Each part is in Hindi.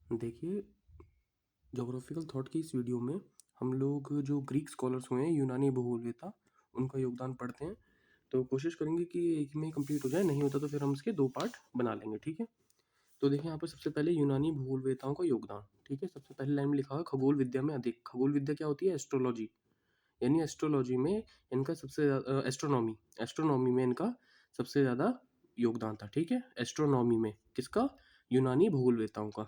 देखिए, ज्योग्राफिकल थॉट की इस वीडियो में हम लोग जो ग्रीक स्कॉलर्स हुए हैं, यूनानी भूगोलवेत्ता, उनका योगदान पढ़ते हैं। तो कोशिश करेंगे कि एक में कंप्लीट हो जाए, नहीं होता तो फिर हम इसके दो पार्ट बना लेंगे, ठीक है। तो देखिए यहाँ पर सबसे पहले यूनानी भूगोलवेत्ताओं का योगदान, ठीक है। सबसे पहले लाइन में लिखा हुआ है खगोल विद्या में अधिक। खगोल विद्या क्या होती है? एस्ट्रोलॉजी। यानी एस्ट्रोलॉजी में इनका सबसे एस्ट्रोनॉमी एस्ट्रोनॉमी में इनका सबसे ज़्यादा योगदान था, ठीक है। एस्ट्रोनॉमी में किसका? यूनानी भूगोलवेत्ताओं का।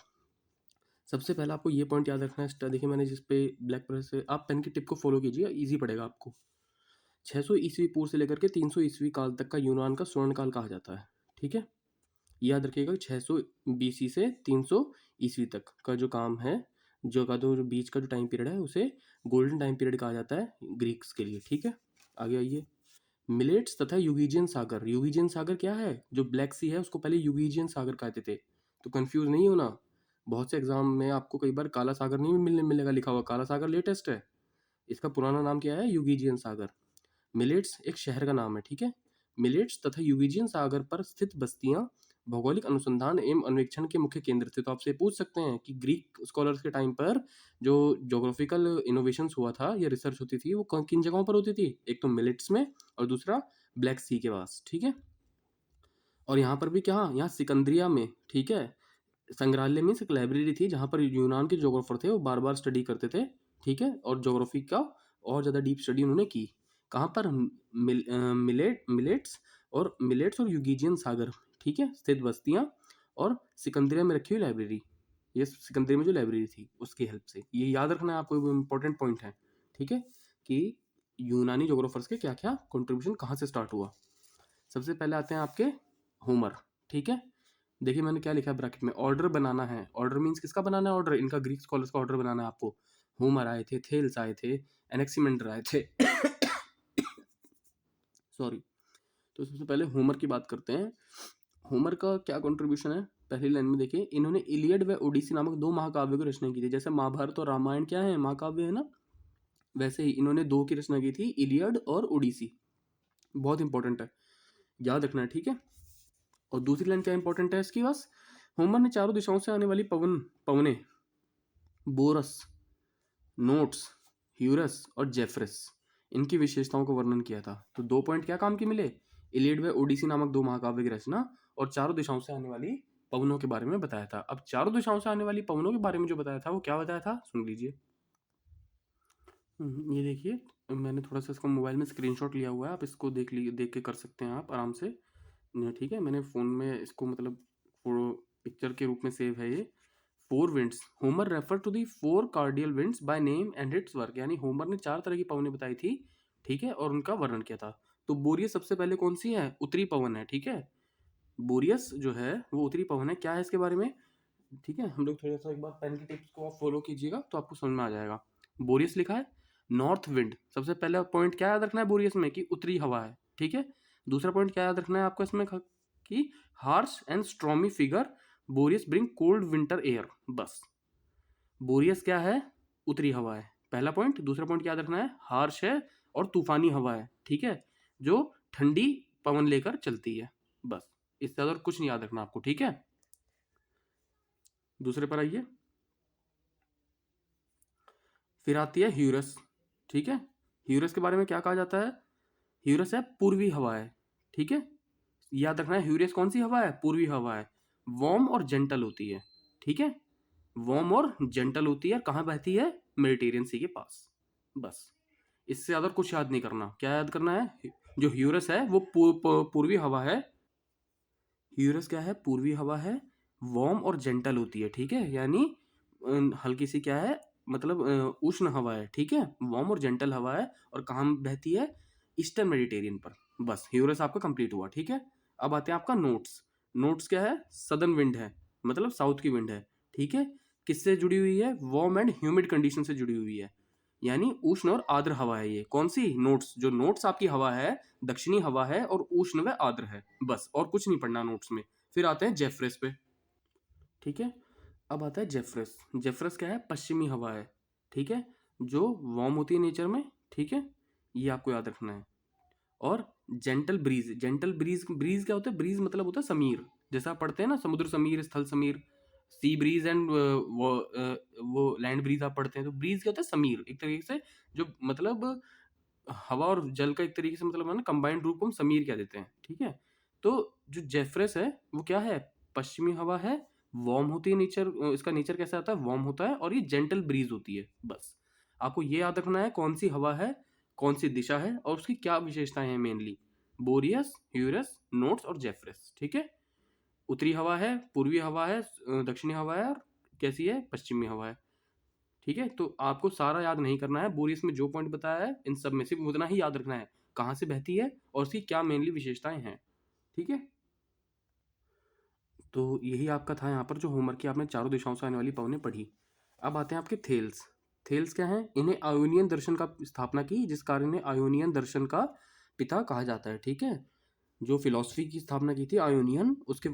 सबसे पहले आपको ये पॉइंट याद रखना है। देखिए मैंने जिस पे ब्लैक कलर से, आप पेन की टिप को फॉलो कीजिए, इजी पड़ेगा आपको। 600 ईस्वी पूर्व से लेकर के 300 ईस्वी काल तक का यूनान का स्वर्ण काल कहा जाता है, ठीक है। याद रखिएगा 600 बीसी से 300 ईस्वी तक का जो काम है, जो बीच का जो टाइम पीरियड है, उसे गोल्डन टाइम पीरियड कहा जाता है ग्रीक्स के लिए, ठीक है। आगे आइए। मिलेट्स तथा यूगीजियन सागर। यूगीजियन सागर क्या है? जो ब्लैक सी है उसको पहले यूगीजियन सागर कहते थे, तो कंफ्यूज नहीं होना। बहुत से एग्जाम में आपको कई बार काला सागर नहीं मिलेगा लिखा हुआ, काला सागर लेटेस्ट है। इसका पुराना नाम क्या है? यूगीजियन सागर। मिलेट्स एक शहर का नाम है, ठीक है। मिलेट्स तथा यूगीजियन सागर पर स्थित बस्तियां भौगोलिक अनुसंधान एवं अन्वेषण के मुख्य केंद्र थे। तो आपसे पूछ सकते हैं कि ग्रीक स्कॉलर्स के टाइम पर जो जोग्राफिकल इनोवेशंस हुआ था या रिसर्च होती थी, वो किन जगहों पर होती थी? एक तो मिलेट्स में, और दूसरा ब्लैक सी के पास, ठीक है। और यहाँ पर भी क्या, यहाँ सिकंदरिया में, ठीक है। संग्रहालय में एक लाइब्रेरी थी जहाँ पर यूनान के जोग्राफर थे, वो बार बार स्टडी करते थे, ठीक है। और जोग्राफी का और ज़्यादा डीप स्टडी उन्होंने की। कहाँ पर? मिलेट्स और यूगीजियन सागर, ठीक है, स्थित बस्तियाँ और सिकंदरिया में रखी हुई लाइब्रेरी। ये सिकंदरिया में जो लाइब्रेरी थी उसकी हेल्प से, ये याद रखना है आपको, इंपॉर्टेंट पॉइंट है, ठीक है, कि यूनानी जोग्राफर्स के क्या क्या कंट्रीब्यूशन कहाँ से स्टार्ट हुआ। सबसे पहले आते हैं आपके होमर, ठीक है। देखिए मैंने क्या लिखा है ब्रैकेट में, ऑर्डर बनाना है। ऑर्डर मीन्स किसका बनाना है? ऑर्डर इनका ग्रीक स्कॉलर्स का ऑर्डर बनाना है आपको। होमर आए थे, थेल्स आए थे, एनेक्सीमेंडर आए थे सॉरी। तो सबसे पहले होमर की बात करते हैं। होमर का क्या कंट्रीब्यूशन है? पहली लाइन में देखिए, इन्होंने इलियड व ओडिसी नामक दो महाकाव्य की रचना की थी। जैसे महाभारत और रामायण क्या है? महाकाव्य है ना। वैसे ही इन्होंने दो की रचना की थी, इलियड और ओडिसी। बहुत इंपॉर्टेंट है, याद रखना है, ठीक है। और दूसरी लाइन क्या इंपॉर्टेंट है इसकी? बस, होमर ने चारों दिशाओं से आने वाली पवने, बोरस, नोट्स, ह्यूरस और जेफरस, इनकी विशेषताओं का वर्णन किया था। तो दो पॉइंट क्या काम के मिले? इलियड व ओडिसी नामक दो महाकाव्य की रचना, और चारों दिशाओं से आने वाली पवनों के बारे में बताया था। अब चारों दिशाओं से आने वाली पवनों के बारे में जो बताया था, वो क्या बताया था, सुन लीजिए। ये देखिए मैंने थोड़ा सा इसका मोबाइल में स्क्रीनशॉट लिया हुआ है, आप इसको देख के कर सकते हैं आप आराम से, ठीक है। मैंने फ़ोन में इसको मतलब पिक्चर के रूप में सेव है ये। Four winds, Homer refer to the four cardinal winds by name and its work. यानी होमर ने चार तरह की पवनें बताई थी, ठीक है, और उनका वर्णन किया था। तो बोरियस सबसे पहले कौन सी है? उत्तरी पवन है, ठीक है। बोरियस जो है वो उत्तरी पवन है। क्या है इसके बारे में, ठीक है। हम लोग थोड़ा सा एक बार पेन की टिप्स को आप फॉलो कीजिएगा तो आपको समझ में आ जाएगा। बोरियस लिखा है नॉर्थ विंड। सबसे पहला पॉइंट क्या याद रखना है बोरियस में? कि उत्तरी हवा है, ठीक है। दूसरा पॉइंट क्या याद रखना है आपको इसमें? कि harsh and stormy figure, Boreas bring cold winter air. बस, बोरियस क्या है? उत्तरी हवा है, पहला पॉइंट। दूसरा पॉइंट याद रखना है, हार्श है और तूफानी हवा है, ठीक है, जो ठंडी पवन लेकर चलती है। बस, इससे ज्यादा और कुछ नहीं याद रखना आपको, ठीक है। दूसरे पर आइए। फिर आती है ह्यूरस, ठीक है। ह्यूरस के बारे में क्या कहा जाता है? ह्यूरस है पूर्वी हवा है, ठीक है। याद रखना है ह्यूरस कौन सी हवा है? पूर्वी हवा है। वार्म और जेंटल होती है, ठीक है। वार्म और जेंटल होती है। कहाँ बहती है? मेडिटेरियन सी के पास। बस, इससे ज्यादा कुछ याद नहीं करना। क्या याद करना है? जो ह्यूरस है वो पूर्वी हवा है। ह्यूरस क्या है? पूर्वी हवा है, वार्म और जेंटल होती है, ठीक है। यानी हल्की सी क्या है, मतलब उष्ण हवा है, ठीक है। वार्म और जेंटल हवा है, और कहाँ बहती है? ईस्टर्न मेडिटेरियन पर। बस, ह्यूरस आपका कंप्लीट हुआ, ठीक है। अब आते हैं आपका नोट्स। नोट्स क्या है? सदर्न विंड है, मतलब साउथ की विंड है, ठीक है। किससे जुड़ी हुई है? वार्म एंड ह्यूमिड कंडीशन से जुड़ी हुई है। यानी उष्ण और आर्द्र हवा है ये। कौन सी? नोट्स। जो नोट्स आपकी हवा है, दक्षिणी हवा है और उष्ण व आर्द्र है। बस, और कुछ नहीं पढ़ना नोट्स में। फिर आते हैं जेफरस पे, ठीक है। अब आता है जेफरस। जेफरस क्या है? पश्चिमी हवा है, ठीक है, जो वार्म होती है नेचर में, ठीक है। ये आपको याद रखना है। और gentle breeze. Gentle breeze, breeze क्या होता है? ब्रीज मतलब होता है समीर। जैसा आप पढ़ते हैं ना, समुद्र समीर, स्थल समीर, सी ब्रीज एंड वो लैंड ब्रीज आप पढ़ते हैं, तो ब्रीज क्या होता है, समीर, एक तरीके से जो मतलब हवा और जल का एक तरीके से मतलब है ना, कंबाइंड रूप को हम समीर कह देते हैं, ठीक है। तो जो जेफरेस है वो क्या है, पश्चिमी हवा है, वार्म होती है नेचर, इसका नेचर कैसा होता है, वार्म होता है, और ये जेंटल ब्रीज होती है। बस आपको ये याद रखना है कौन सी हवा है, कौन सी दिशा है, और उसकी क्या विशेषताएं हैं मेनली, बोरियस, ह्यूरस, नोट्स और जेफरेस, ठीक है। उत्तरी हवा है, पूर्वी हवा है, दक्षिणी हवा है, और कैसी है, पश्चिमी हवा है, ठीक है। तो आपको सारा याद नहीं करना है, बोरियस में जो पॉइंट बताया है इन सब में सिर्फ उतना ही याद रखना है, कहाँ से बहती है और उसकी क्या मेनली विशेषताएं हैं, ठीक है। तो यही आपका था यहाँ पर जो होमवर्क की आपने चारों दिशाओं से आने वाली पवनें पढ़ी। अब आते हैं आपके थेल्स। थेल्स क्या हैं, इन्हें आयोनियन दर्शन का स्थापना की, जिस कारण इन्हें आयोनियन दर्शन का पिता कहा जाता है, ठीक है। जो फिलॉसफी की स्थापना की थी आयोनियन, उसके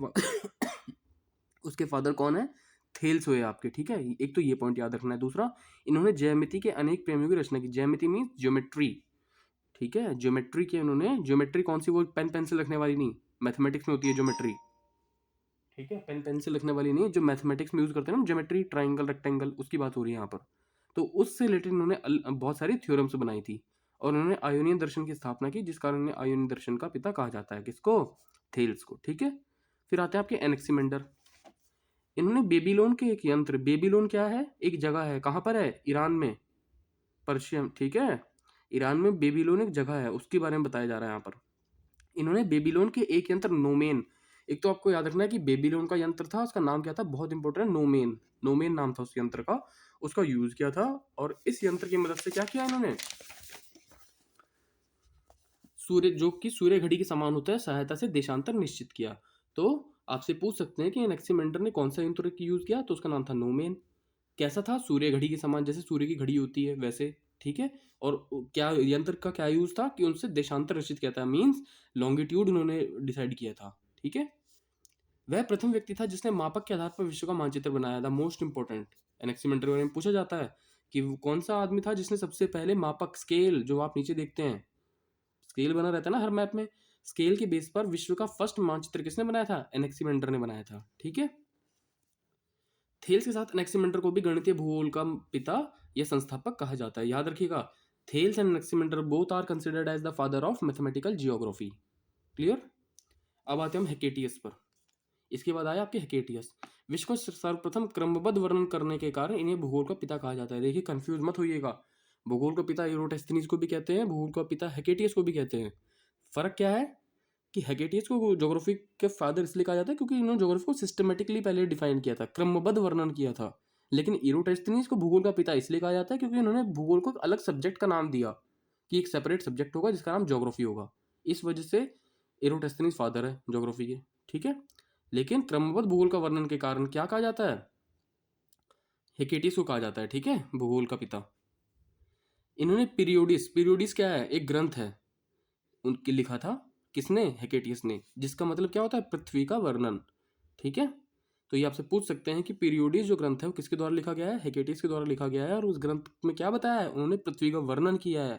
उसके फादर कौन है, थेल्स हुए आपके, ठीक है। एक तो ये पॉइंट याद रखना है। दूसरा, इन्होंने ज्यामिति के अनेक प्रमेयों की रचना की। ज्यामिति मीन्स ज्योमेट्री, ठीक है। ज्योमेट्री की उन्होंने, ज्योमेट्री कौन सी, वो पेन पेंसिल रखने वाली नहीं, मैथमेटिक्स में होती है ज्योमेट्री, ठीक है। पेन पेंसिल लिखने वाली नहीं, जो मैथमेटिक्स में यूज करते हैं ना ज्योमेट्री, ट्राइंगल, रेक्टेंगल, उसकी बात हो रही है यहाँ पर। तो उससे रिलेटेड इन्होंने बहुत सारी थ्योरम्स बनाई थी, और उन्होंने आयोनियन दर्शन की स्थापना की, जिस कारण इन्हें आयोनियन दर्शन का पिता कहा जाता है, किसको, थेल्स को, ठीक है। फिर आते हैं आपके एनेक्सिमेंडर। इन्होंने बेबीलोन के एक यंत्र, बेबीलोन क्या है, एक जगह है, कहाँ पर है, ईरान में, पर्शियम, ठीक है। ईरान में बेबीलोन एक जगह है, उसके बारे में बताया जा रहा है यहाँ पर। इन्होंने बेबीलोन के एक यंत्र नोमेन, एक तो आपको याद रखना है कि बेबीलोन का यंत्र था, उसका नाम क्या था, बहुत इंपॉर्टेंट, नोमेन, नोमेन नाम था उस यंत्र का, उसका यूज किया था। और इस यंत्र की मदद से क्या किया इन्होंने, सूर्य, जो कि सूर्य घड़ी के समान होता है, सहायता से देशांतर निश्चित किया। तो आपसे पूछ सकते हैं कि एनेक्सिमेंडर ने कौन सा यंत्र यूज किया, तो उसका नाम था नोमेन। कैसा था, सूर्य घड़ी के समान, जैसे सूर्य की घड़ी होती है वैसे, ठीक है। और क्या यंत्र का क्या यूज था, कि उनसे देशांतर निश्चित किया था, मींस लॉन्गिट्यूड उन्होंने डिसाइड किया था, ठीक है। वह प्रथम व्यक्ति था जिसने मापक के आधार पर विश्व का मानचित्र बनाया था, मोस्ट इंपोर्टेंट। एनेक्सिमेंडर के बारे में पूछा जाता है कि वो कौन सा आदमी था जिसने सबसे पहले मापक, स्केल, जो आप नीचे देखते हैं स्केल बना रहता है ना हर मैप में, स्केल के बेस पर विश्व का फर्स्ट मानचित्र किसने बनाया था, एनेक्सिमेंडर ने बनाया था, ठीक है। थेल्स के साथ एनेक्सिमेंडर को भी गणितीय भूगोल का पिता या संस्थापक कहा जाता है, याद रखिएगा। Thales and Anaximander both are considered as the father of mathematical geography, clear. अब आते हैं हम हेकेटियस पर। इसके बाद आया आपके हेकेटियस। विश्व को सर्वप्रथम क्रमबद्ध वर्णन करने के कारण इन्हें भूगोल का पिता कहा जाता है। देखिए कंफ्यूज मत होइएगा, भूगोल का पिता एरोटेस्थनीज को भी कहते हैं, भूगोल का पिता हेकेटियस को भी कहते हैं। फर्क क्या है कि हेकेटियस को ज्योग्राफी के फादर इसलिए कहा जाता है क्योंकि इन्होंने ज्योग्राफी को सिस्टमेटिकली पहले डिफाइन किया था, क्रमबद्ध वर्णन किया था। लेकिन एरोटेस्थनीज को भूगोल का पिता इसलिए कहा जाता है क्योंकि इन्होंने भूगोल को एक अलग सब्जेक्ट का नाम दिया, कि एक सेपरेट सब्जेक्ट होगा जिसका नाम ज्योग्राफी होगा। इस वजह से एरोटेस्थनीज फादर है ज्योग्राफी के, ठीक है। लेकिन क्रमबद्ध भूगोल का वर्णन के कारण क्या कहा जाता है, हेकेटियस को कहा जाता है, ठीक है, भूगोल का पिता। इन्होंने पीरियोडिस, पीरियोडिस क्या है, एक ग्रंथ है, उनके लिखा था, किसने, हेकेटियस ने, जिसका मतलब क्या होता है, पृथ्वी का वर्णन, ठीक है। तो ये आपसे पूछ सकते हैं कि पीरियोडिस जो ग्रंथ है वो किसके द्वारा लिखा गया है, हेकेटियस के द्वारा लिखा गया है, और उस ग्रंथ में क्या बताया है, उन्होंने पृथ्वी का वर्णन किया है,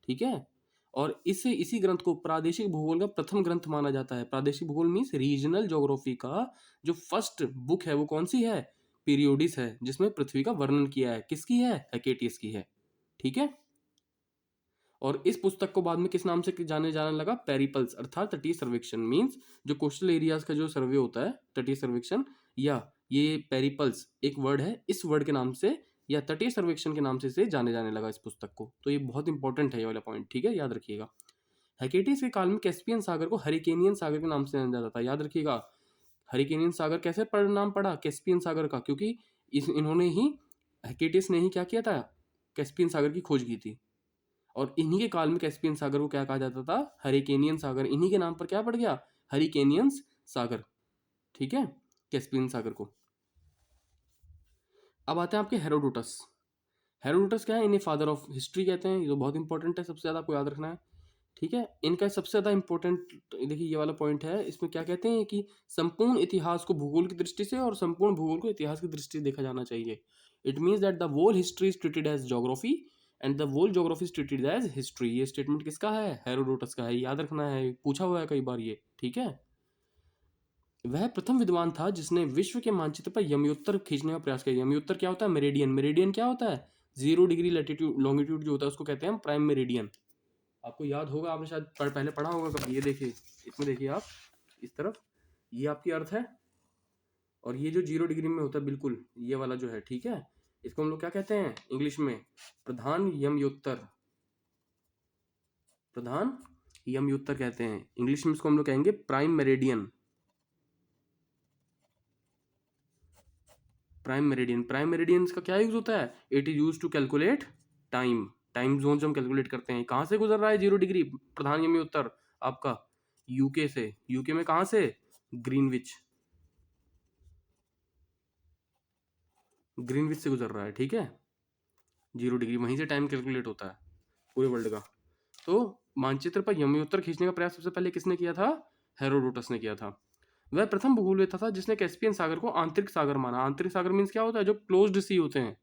ठीक है। और इसी ग्रंथ को प्रादेशिक भूगोल का प्रथम ग्रंथ माना जाता है। प्रादेशिक भूगोल मीन्स रीजनल ज्योग्राफी का जो फर्स्ट बुक है वो कौन सी है, पीरियोडिस है, जिसमें पृथ्वी का वर्णन किया है, किसकी है, हेकेटियस की है, ठीक है। और इस पुस्तक को बाद में किस नाम से जाने लगा, पेरिपल्स, अर्थात तटीय सर्वेक्षण, मीन्स जो कोस्टल एरियाज का जो सर्वे होता है, तटीय सर्वेक्षण, या ये पेरिपल्स एक वर्ड है, इस वर्ड के नाम से या तटीय सर्वेक्षण के नाम से इसे जाने लगा इस पुस्तक को। तो ये बहुत इंपॉर्टेंट है ये वाला पॉइंट, ठीक है, याद रखिएगा। हेकेटियस के काल में कैस्पियन सागर को हरिकेनियन सागर के नाम से जाना जाता है, याद रखिएगा। हरिकेनियन सागर कैसे नाम पड़ा कैस्पियन सागर का, क्योंकि इन्होंने ही, हेकेटियस ने ही क्या किया था, कैस्पियन सागर की खोज की थी। और इन्हीं के काल में कैस्पियन सागर को क्या कहा जाता था, हरिकेनियन सागर, इन्हीं के नाम पर क्या पड़ गया, हरिकेनियंस सागर, ठीक है, कैस्पियन सागर को। अब आते हैं आपके हेरोडोटस। हेरोडोटस क्या है, इन्हें फादर ऑफ हिस्ट्री कहते हैं, ये तो बहुत इंपॉर्टेंट है, सबसे ज्यादा आपको याद रखना है, ठीक है। इनका सबसे ज्यादा इंपॉर्टेंट, देखिए ये वाला पॉइंट है, इसमें क्या कहते हैं कि संपूर्ण इतिहास को भूगोल की दृष्टि से और संपूर्ण भूगोल को इतिहास की दृष्टि से देखा जाना चाहिए। It means that the whole history is treated as geography and the whole geography is treated as history. ये स्टेटमेंट किसका है, हेरोडोटस का है, याद रखना है, पूछा हुआ है कई बार ये, ठीक है। वह प्रथम विद्वान था जिसने विश्व के मानचित्र पर यमयोत्तर खींचने का प्रयास किया। यमयोत्तर क्या होता है? मेरिडियन। मेरिडियन क्या होता है? 0 डिग्री लैटिट्यूड लॉन्गिट्यूड जो होता है उसको कहते हैं प्राइम मेरिडियन। आपको याद होगा, आपने शायद पहले पढ़ा होगा कभी। ये देखिए, इसमें देखिए आप, इस तरफ ये आपकी अर्थ है, और ये जो 0 डिग्री में होता है बिल्कुल ये वाला जो है, ठीक है, इसको हम लोग क्या कहते हैं इंग्लिश में? प्रधान यमयोत्तर। प्रधान यमयोत्तर कहते हैं इंग्लिश में, इसको हम लोग कहेंगे prime meridian. Prime meridian. Prime meridian का क्या यूज होता है? It is use to calculate time. Time zone जो हम कैलकुलेट करते हैं, कहाँ से गुजर रहा है 0 डिग्री प्रधान यमयोत्तर आपका? यूके से। यूके में कहाँ से? ग्रीनविच। ग्रीनविच से गुजर रहा है, ठीक है। 0 डिग्री, वहीं से टाइम कैलकुलेट होता है पूरे वर्ल्ड का। तो मानचित्र पर यमयोत्तर खींचने का प्रयास सबसे पहले किसने किया था? हेरोडोटस ने किया था। वह प्रथम भूगोलवेत्ता था जिसने कैस्पियन सागर को आंतरिक सागर माना। आंतरिक सागर मीन्स क्या होता है? जो क्लोज्ड सी होते हैं।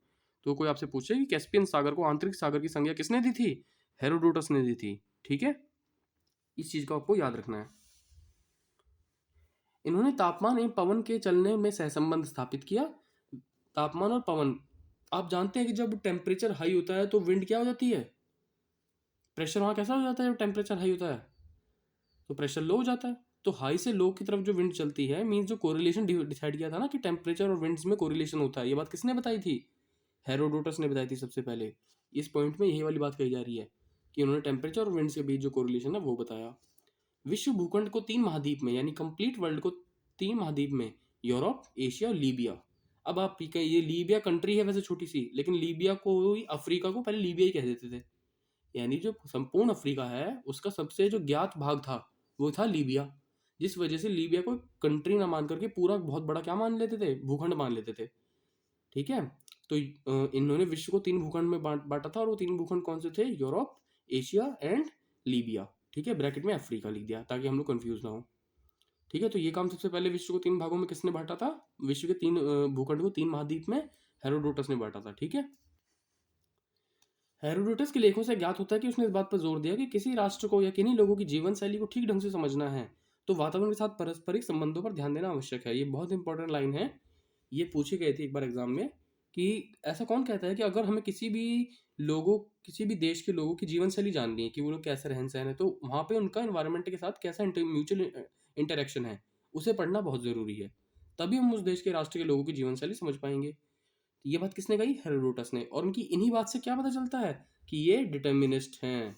तो कोई आपसे पूछे कि कैस्पियन सागर को आंतरिक सागर की संज्ञा किसने दी थी? हेरोडोटस ने दी थी, ठीक है। इस चीज को आपको याद रखना है। इन्होंने तापमान एवं पवन के चलने में सहसंबंध स्थापित किया। तापमान और पवन, आप जानते हैं कि जब टेम्परेचर हाई होता है तो विंड क्या हो जाती है? प्रेशर वहां कैसा हो जाता है जब टेम्परेचर हाई होता है? तो प्रेशर लो हो जाता है। तो हाई से लो की तरफ जो विंड चलती है, मीन्स जो कोरिलेशन डिसाइड किया था ना कि टेम्परेचर और विंड्स में कोरिलेशन होता है, ये बात किसने बताई थी? हेरोडोटस ने बताई थी सबसे पहले। इस पॉइंट में यही वाली बात कही जा रही है कि उन्होंने टेम्परेचर और विंड्स के बीच जो कोरिलेशन है वो बताया। विश्व भूखंड को 3 महाद्वीप में, यानी कंप्लीट वर्ल्ड को 3 महाद्वीप में, यूरोप, एशिया और लीबिया। अब आप ये लीबिया कंट्री है वैसे छोटी सी, लेकिन लीबिया को ही, अफ्रीका को पहले लीबिया ही कह देते थे। यानी जो संपूर्ण अफ्रीका है उसका सबसे जो ज्ञात भाग था वो था लीबिया। जिस वजह से लीबिया को कंट्री ना मान करके पूरा बहुत बड़ा क्या मान लेते थे? भूखंड मान लेते थे, ठीक है। तो इन्होंने विश्व को 3 भूखंड में बांटा था, और वो 3 भूखंड कौन से थे? यूरोप, एशिया एंड लीबिया, ठीक है। ब्रैकेट में अफ्रीका लिख दिया ताकि हम लोग कंफ्यूज ना हो, ठीक है। तो ये काम सबसे पहले विश्व को 3 भागों में किसने बांटा था? विश्व के 3 भूखंड को 3 महाद्वीप में हेरोडोटस ने बांटा था, ठीक है। हेरोडोटस के लेखों से ज्ञात होता है कि उसने इस बात पर जोर दिया कि किसी राष्ट्र को या किन्हीं लोगों की जीवन शैली को ठीक ढंग से समझना है तो वातावरण के साथ पारस्परिक संबंधों पर ध्यान देना आवश्यक है। ये बहुत इंपॉर्टेंट लाइन है। ये पूछी गई थी एक बार एग्जाम में कि ऐसा कौन कहता है कि अगर हमें किसी भी देश के लोगों की जीवन शैली जाननी है कि वो लोग कैसे रहन सहन है, तो वहाँ पे उनका इन्वायरमेंट के साथ कैसा म्यूचुअल इंटरेक्शन है, उसे पढ़ना बहुत ज़रूरी है। तभी हम उस देश के राष्ट्र के लोगों की जीवन शैली समझ पाएंगे। ये बात किसने कही? हेरोडोटस ने। और उनकी इन्हीं बात से क्या पता चलता है कि ये डिटर्मिनिस्ट हैं,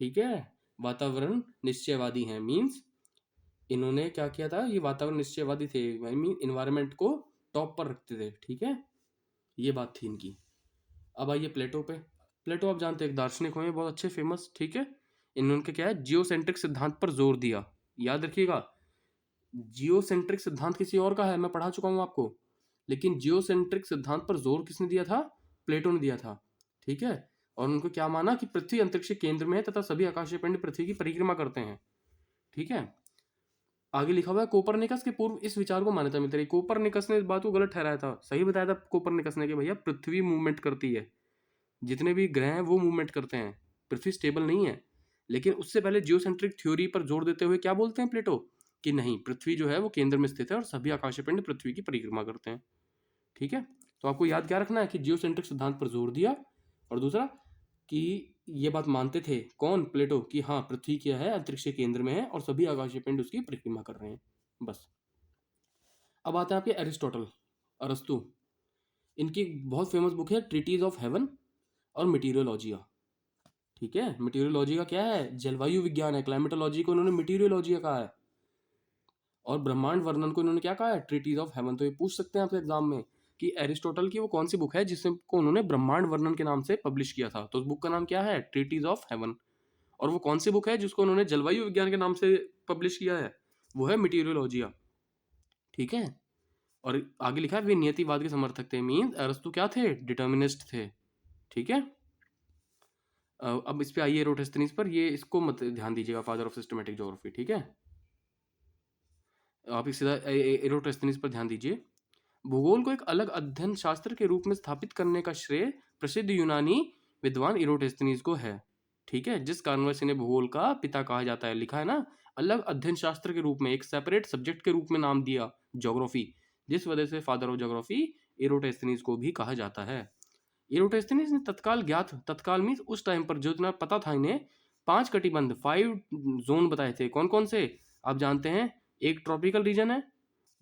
ठीक है, वातावरण निश्चयवादी हैं। मीन्स इन्होंने क्या किया था? ये वातावरण निश्चयवादी थे, आई मीन इन्वायरमेंट को टॉप पर रखते थे, ठीक है। ये बात थी इनकी। अब आइए प्लेटो पे। प्लेटो आप जानते हैं एक दार्शनिक हुए, बहुत अच्छे फेमस, ठीक है। इन्होंने क्या है? जियोसेंट्रिक सिद्धांत पर जोर दिया। याद रखिएगा, जियोसेंट्रिक सिद्धांत किसी और का है, मैं पढ़ा चुका हूं आपको, लेकिन जियोसेंट्रिक सिद्धांत पर जोर किसने दिया था? प्लेटो ने दिया था, ठीक है। और उनको क्या माना कि पृथ्वी अंतरिक्ष के केंद्र में है तथा सभी आकाशीय पिंड पृथ्वी की परिक्रमा करते हैं, ठीक है। आगे लिखा हुआ है कोपरनिकस के पूर्व इस विचार को मान्यता मिलती रही। कोपरनिकस ने इस बात को गलत ठहराया था, सही बताया था कोपरनिकस ने कि भैया पृथ्वी मूवमेंट करती है, जितने भी ग्रह हैं वो मूवमेंट करते हैं, पृथ्वी स्टेबल नहीं है। लेकिन उससे पहले जियोसेंट्रिक थ्योरी पर जोर देते हुए क्या बोलते हैं प्लेटो? कि नहीं, पृथ्वी जो है वो केंद्र में स्थित है और सभी आकाशीय पिंड पृथ्वी की परिक्रमा करते हैं, ठीक है। तो आपको याद क्या रखना है कि जियोसेंट्रिक सिद्धांत पर जोर दिया, और दूसरा कि ये बात मानते थे कौन? प्लेटो, कि हाँ पृथ्वी क्या है? अंतरिक्ष के केंद्र में है और सभी आकाशीय पिंड उसकी परिक्रमा कर रहे हैं, बस। अब आते हैं आपके एरिस्टोटल, अरस्तु। इनकी बहुत फेमस बुक है ट्रीटीज ऑफ हेवन और मटीरियोलॉजिया, ठीक है। मटीरियोलॉजी का क्या है? जलवायु विज्ञान है। क्लाइमेटोलॉजी को उन्होंने मटीरियोलॉजी कहा है, और ब्रह्मांड वर्णन को इन्होंने क्या कहा है? Treatise of heaven. तो ये पूछ सकते हैं आपसे एग्जाम में कि एरिस्टोटल की वो कौन सी बुक है जिसको उन्होंने ब्रह्मांड वर्णन के नाम से पब्लिश किया था? तो उस बुक का नाम क्या है? Treatise of heaven. और वो कौन सी बुक है जिसको उन्होंने जलवायु विज्ञान के नाम से पब्लिश किया है? वो है मटीरियोलॉजिया, ठीक है। और आगे लिखा है वे नियतिवाद के समर्थक थे। मीन्स अरस्तु क्या थे? डिटर्मिनिस्ट थे, ठीक है। अब इस पे आइए एरोटेस्थनीज पर। ये इसको मत ध्यान दीजिएगा, फादर ऑफ सिस्टमेटिक ज्योग्राफी, ठीक है। आप सीधा एरोटेस्थनीज पर ध्यान दीजिए। भूगोल को एक अलग अध्ययन शास्त्र के रूप में स्थापित करने का श्रेय प्रसिद्ध यूनानी विद्वान एरोटेस्थनीज को है, ठीक है। जिस कारणवश इन्हें भूगोल का पिता कहा जाता है, लिखा है ना, अलग अध्ययन शास्त्र के रूप में, एक सेपरेट सब्जेक्ट के रूप में नाम दिया ज्योग्राफी, जिस वजह से फादर ऑफ ज्योग्राफी एरोटेस्थनीज को भी कहा जाता है। एरोटेस्थनीज ने तत्काल मीन्स उस टाइम पर जो इतना पता था इन्हें, 5 कटिबंध 5 जोन बताए थे। कौन कौन से आप जानते हैं? एक ट्रॉपिकल रीजन है,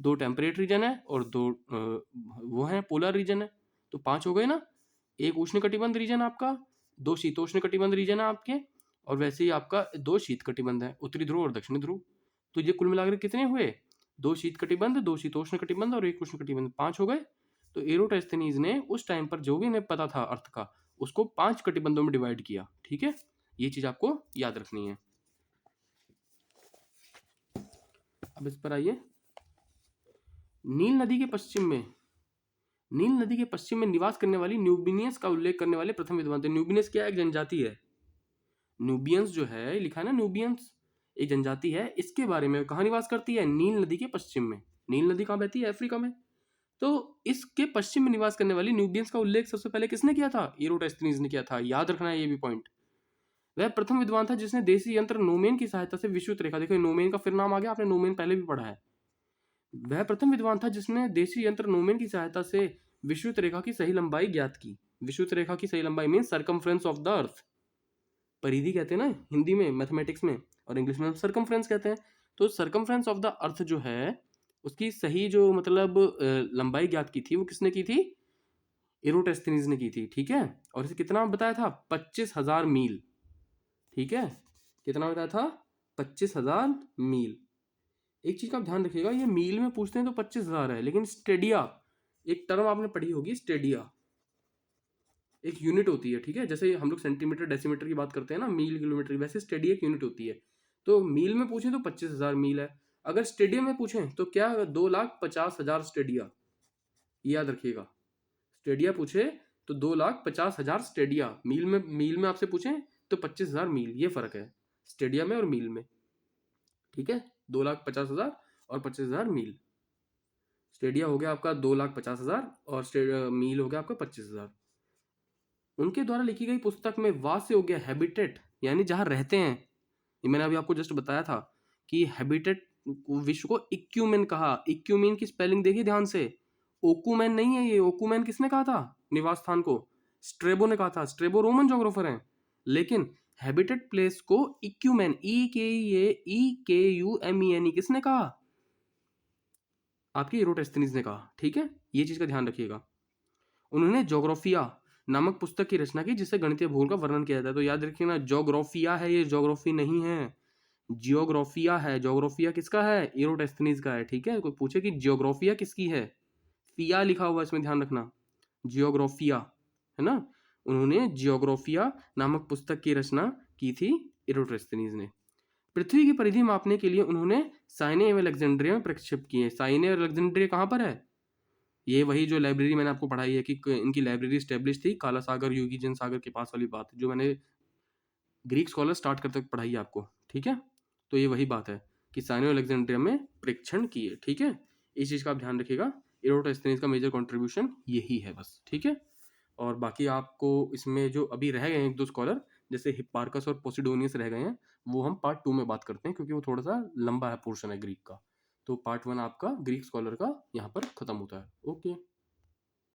2 टेम्परेट रीजन है और 2 वो है पोलर रीजन है। तो 5 हो गए ना। एक उष्ण कटिबंध रीजन आपका, 2 शीतोष्ण कटिबंध रीजन है आपके, और वैसे ही आपका 2 शीत कटिबंध है, उत्तरी ध्रुव और दक्षिणी ध्रुव। तो ये कुल मिलाकर कितने हुए? 2 शीत कटिबंध, 2 शीतोष्ण कटिबंध और 1 उष्ण कटिबंध, 5 हो गए। तो एरोटेस्थनीज ने उस टाइम पर जो भी इन्हें पता था अर्थ का, उसको 5 कटिबंधों में डिवाइड किया। ठीक है, ये चीज आपको याद रखनी है। अब इस पर आइए। नील नदी के पश्चिम में निवास करने वाली न्यूबिनियंस का उल्लेख करने वाले प्रथम विद्वान थे। न्यूबिनियंस क्या एक जनजाति है? न्यूबियंस जो है, लिखा है ना न्यूबियंस, एक जनजाति है। इसके बारे में कहाँ निवास करती है? नील नदी के पश्चिम में। नील नदी कहाँ बहती है? अफ्रीका में। तो इसके पश्चिम में निवास करने वाली न्यूबियंस का उल्लेख सबसे पहले किसने किया था? एरोटेस्थनीज ने किया था। याद रखना है ये भी पॉइंट। वह प्रथम विद्वान था जिसने देशी यंत्र नोमेन की सहायता से विषुवत रेखा, देखो नोमेन का फिर नाम आ गया, आपने नोमेन पहले भी पढ़ा है। वह प्रथम विद्वान था जिसने देशी यंत्र नोमेन की सहायता से विषुवत रेखा की सही लंबाई ज्ञात की। विषुवत रेखा की सही लंबाई mean circumference of the earth, परिधि कहते हैं ना हिंदी में, मैथमेटिक्स में, और इंग्लिश में सर्कमफ्रेंस कहते हैं। तो सर्कमफ्रेंस ऑफ द अर्थ जो है, उसकी सही जो मतलब लंबाई ज्ञात की थी, वो किसने की थी? एरोटेस्थनीज ने की थी। ठीक है, और इसे कितना बताया था? 25,000 मील। ठीक है, कितना बताया था? 25,000 मील। एक चीज का आप ध्यान रखिएगा, ये मील में पूछते हैं तो 25,000 है, लेकिन स्टेडिया, एक टर्म आपने पढ़ी होगी, स्टेडिया एक यूनिट होती है। ठीक है, जैसे हम लोग सेंटीमीटर डेसीमीटर की बात करते हैं ना, मील किलोमीटर, वैसे स्टेडिया एक यूनिट होती है। तो मील में पूछे तो 25,000 मील है। अगर स्टेडियम में पूछें तो क्या? 2,50,000 स्टेडिया। याद रखिएगा, स्टेडिया पूछे तो 2,50,000 स्टेडिया। मील में आपसे पूछे तो 25,000 मील। ये फर्क है स्टेडिया में और मील में। ठीक है, 2,50,000 और 25,000 मील। स्टेडिया हो गया आपका 2,50,000 और मील हो गया आपका 25,000। उनके द्वारा लिखी गई पुस्तक में वास्य हो गया हैबिटेट, यानी जहां रहते हैं। ये मैंने अभी आपको जस्ट बताया था कि हैबिटेट विश्व को इक्यूमेन कहा। इक्यूमेन की स्पेलिंग देखिए ध्यान से, ओकुमेन नहीं है ये। ओकुमेन किसने कहा था निवास स्थान को? स्ट्रेबो ने कहा था। स्ट्रेबो रोमन जोग्राफर हैं, लेकिन हैबिटेट प्लेस को इक्यूमेन, EKUMEN किसने कहा? आपके एरोटेस्थनीज ने कहा। ठीक है, ये चीज का ध्यान रखिएगा। उन्होंने जोग्राफिया नामक पुस्तक की रचना की, जिससे गणितीय भूगोल का वर्णन किया जाता है। तो याद रखिएगा, जोग्राफिया है ये, जोग्राफी नहीं है, जियोग्राफिया है। जोग्राफिया किसका है? एरोटेस्थनीज का है। ठीक है, कोई पूछे कि जियोग्राफिया किसकी है, फिया लिखा हुआ इसमें, ध्यान रखना, जियोग्राफिया है ना। उन्होंने जियोग्राफिया नामक पुस्तक की रचना की थी एरोटेस्थनीज ने। पृथ्वी की परिधि मापने के लिए उन्होंने साइने एवं अलेक्जेंड्रिया में प्रक्षेप किए। साइने और अलेक्जेंड्रिया कहाँ पर है? ये वही जो लाइब्रेरी मैंने आपको पढ़ाई है कि इनकी लाइब्रेरी स्टेब्लिश थी काला सागर यूगीजन सागर के पास वाली बात, जो मैंने ग्रीक स्कॉलर स्टार्ट करते वक्त पढ़ाई है आपको। ठीक है, तो ये वही बात है कि साइनो अलेक्जेंड्रिया में प्रेक्षण किए। ठीक है, इस चीज़ का आप ध्यान रखिएगा। एरोटेस्थनीज का मेजर कंट्रीब्यूशन यही है बस। ठीक है, और बाकी आपको इसमें जो अभी रह गए हैं 1-2 स्कॉलर, जैसे हिप्पार्कस और पोसिडोनियस रह गए हैं, वो हम पार्ट 2 में बात करते हैं, क्योंकि वो थोड़ा सा लंबा है पोर्शन है ग्रीक का। तो पार्ट 1 आपका ग्रीक स्कॉलर का यहाँ पर खत्म होता है। ओके।